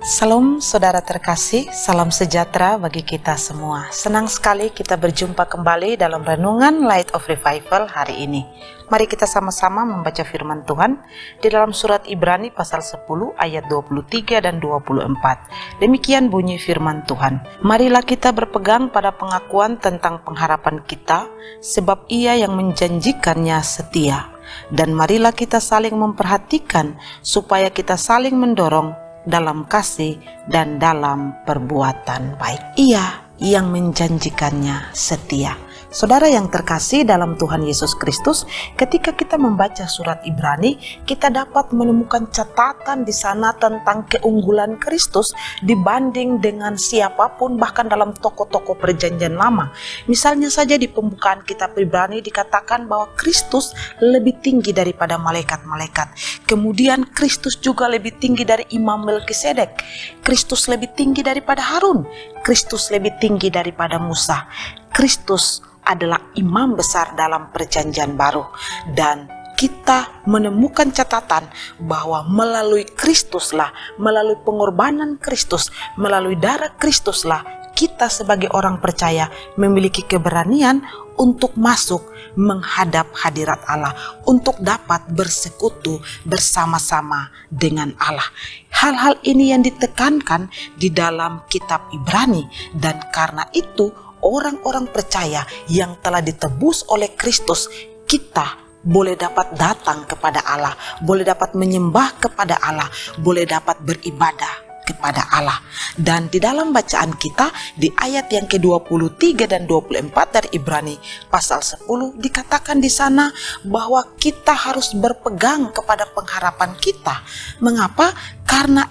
Salam saudara terkasih, salam sejahtera bagi kita semua. Senang sekali kita berjumpa kembali dalam renungan Light of Revival hari ini. Mari kita sama-sama membaca firman Tuhan di dalam surat Ibrani pasal 10 ayat 23 dan 24. Demikian bunyi firman Tuhan. Marilah kita berpegang pada pengakuan tentang pengharapan kita, sebab Ia yang menjanjikannya setia. Dan marilah kita saling memperhatikan supaya kita saling mendorong dalam kasih dan dalam perbuatan baik. Ia yang menjanjikannya setia. Saudara yang terkasih dalam Tuhan Yesus Kristus, ketika kita membaca surat Ibrani, kita dapat menemukan catatan di sana tentang keunggulan Kristus dibanding dengan siapapun, bahkan dalam tokoh-tokoh perjanjian lama. Misalnya saja di pembukaan kitab Ibrani dikatakan bahwa Kristus lebih tinggi daripada malaikat-malaikat. Kemudian Kristus juga lebih tinggi dari Imam Melkisedek. Kristus lebih tinggi daripada Harun. Kristus lebih tinggi daripada Musa. Kristus adalah imam besar dalam perjanjian baru, dan kita menemukan catatan bahwa melalui Kristuslah, melalui pengorbanan Kristus, melalui darah Kristuslah, kita sebagai orang percaya memiliki keberanian untuk masuk menghadap hadirat Allah, untuk dapat bersekutu bersama-sama dengan Allah. Hal-hal ini yang ditekankan di dalam kitab Ibrani, dan karena itu orang-orang percaya yang telah ditebus oleh Kristus, kita boleh dapat datang kepada Allah, boleh dapat menyembah kepada Allah, boleh dapat beribadah kepada Allah. Dan di dalam bacaan kita di ayat yang ke-23 dan 24 dari Ibrani pasal 10 dikatakan di sana bahwa kita harus berpegang kepada pengharapan kita. Mengapa? Karena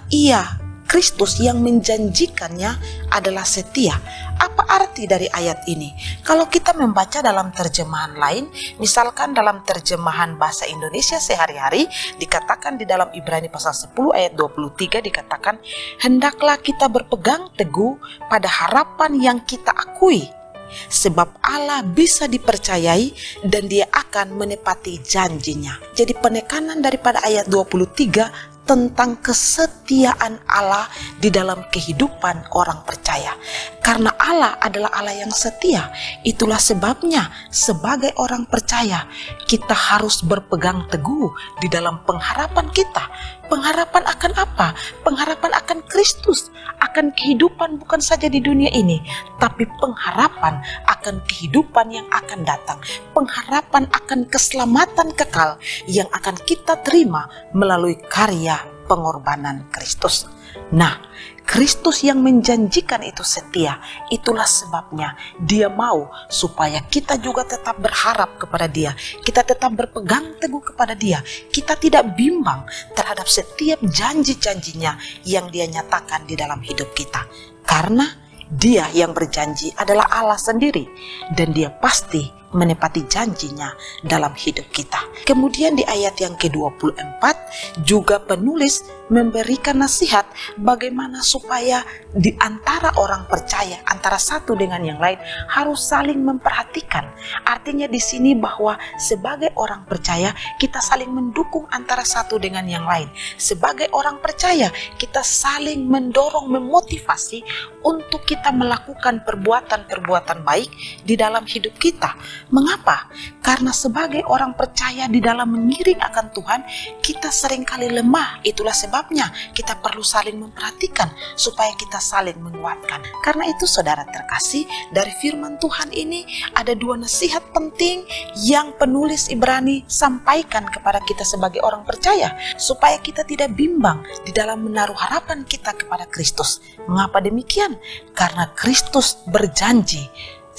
Kristus yang menjanjikannya adalah setia. Apa arti dari ayat ini? Kalau kita membaca dalam terjemahan lain, misalkan dalam terjemahan bahasa Indonesia sehari-hari, dikatakan di dalam Ibrani pasal 10 ayat 23 dikatakan, hendaklah kita berpegang teguh pada harapan yang kita akui, sebab Allah bisa dipercayai dan Dia akan menepati janjinya. Jadi penekanan daripada ayat 23 tentang kesetiaan Allah di dalam kehidupan orang percaya. Karena Allah adalah Allah yang setia, itulah sebabnya sebagai orang percaya kita harus berpegang teguh di dalam pengharapan kita. Pengharapan akan apa? Pengharapan akan Kristus, akan kehidupan bukan saja di dunia ini, tapi pengharapan akan kehidupan yang akan datang, pengharapan akan keselamatan kekal yang akan kita terima melalui karya pengorbanan Kristus. Nah, Kristus yang menjanjikan itu setia, itulah sebabnya Dia mau supaya kita juga tetap berharap kepada Dia, kita tetap berpegang teguh kepada Dia, kita tidak bimbang terhadap setiap janji-janjinya yang Dia nyatakan di dalam hidup kita. Karena Dia yang berjanji adalah Allah sendiri, dan Dia pasti menepati janjinya dalam hidup kita. Kemudian di ayat yang ke-24 juga penulis memberikan nasihat bagaimana supaya di antara orang percaya, antara satu dengan yang lain, harus saling memperhatikan. Artinya di sini bahwa sebagai orang percaya kita saling mendukung antara satu dengan yang lain. Sebagai orang percaya kita saling mendorong, memotivasi untuk kita melakukan perbuatan-perbuatan baik di dalam hidup kita. Mengapa? Karena sebagai orang percaya di dalam mengiring akan Tuhan, kita seringkali lemah. Itulah sebabnya kita perlu saling memperhatikan supaya kita saling menguatkan. Karena itu saudara terkasih, dari firman Tuhan ini ada dua nasihat penting yang penulis Ibrani sampaikan kepada kita sebagai orang percaya, supaya kita tidak bimbang di dalam menaruh harapan kita kepada Kristus. Mengapa demikian? Karena Kristus berjanji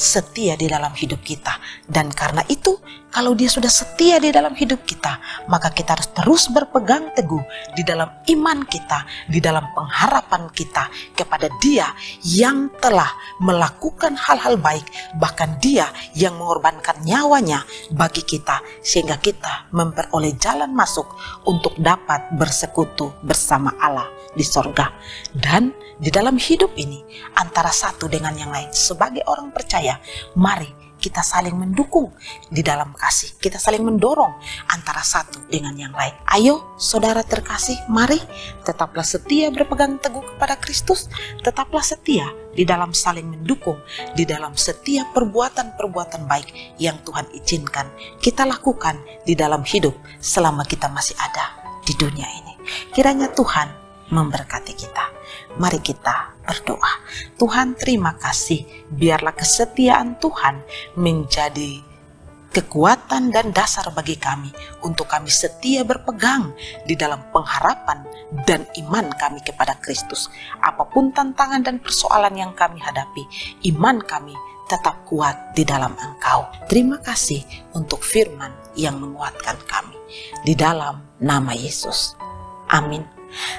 setia di dalam hidup kita, dan karena itu kalau Dia sudah setia di dalam hidup kita, maka kita harus terus berpegang teguh di dalam iman kita, di dalam pengharapan kita kepada Dia yang telah melakukan hal-hal baik, bahkan Dia yang mengorbankan nyawanya bagi kita, sehingga kita memperoleh jalan masuk untuk dapat bersekutu bersama Allah di sorga. Dan di dalam hidup ini antara satu dengan yang lain, sebagai orang percaya, mari kita saling mendukung di dalam kasih. Kita saling mendorong antara satu dengan yang lain. Ayo saudara terkasih, mari tetaplah setia berpegang teguh kepada Kristus. Tetaplah setia di dalam saling mendukung, di dalam setiap perbuatan-perbuatan baik yang Tuhan izinkan kita lakukan di dalam hidup selama kita masih ada di dunia ini. Kiranya Tuhan memberkati kita. Mari kita berdoa. Tuhan, terima kasih. Biarlah kesetiaan Tuhan menjadi kekuatan dan dasar bagi kami untuk kami setia berpegang di dalam pengharapan dan iman kami kepada Kristus. Apapun tantangan dan persoalan yang kami hadapi, iman kami tetap kuat di dalam Engkau. Terima kasih untuk firman yang menguatkan kami. Di dalam nama Yesus. Amin.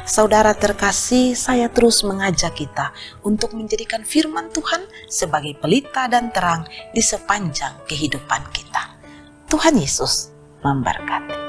Saudara terkasih, saya terus mengajak kita untuk menjadikan firman Tuhan sebagai pelita dan terang di sepanjang kehidupan kita. Tuhan Yesus memberkati.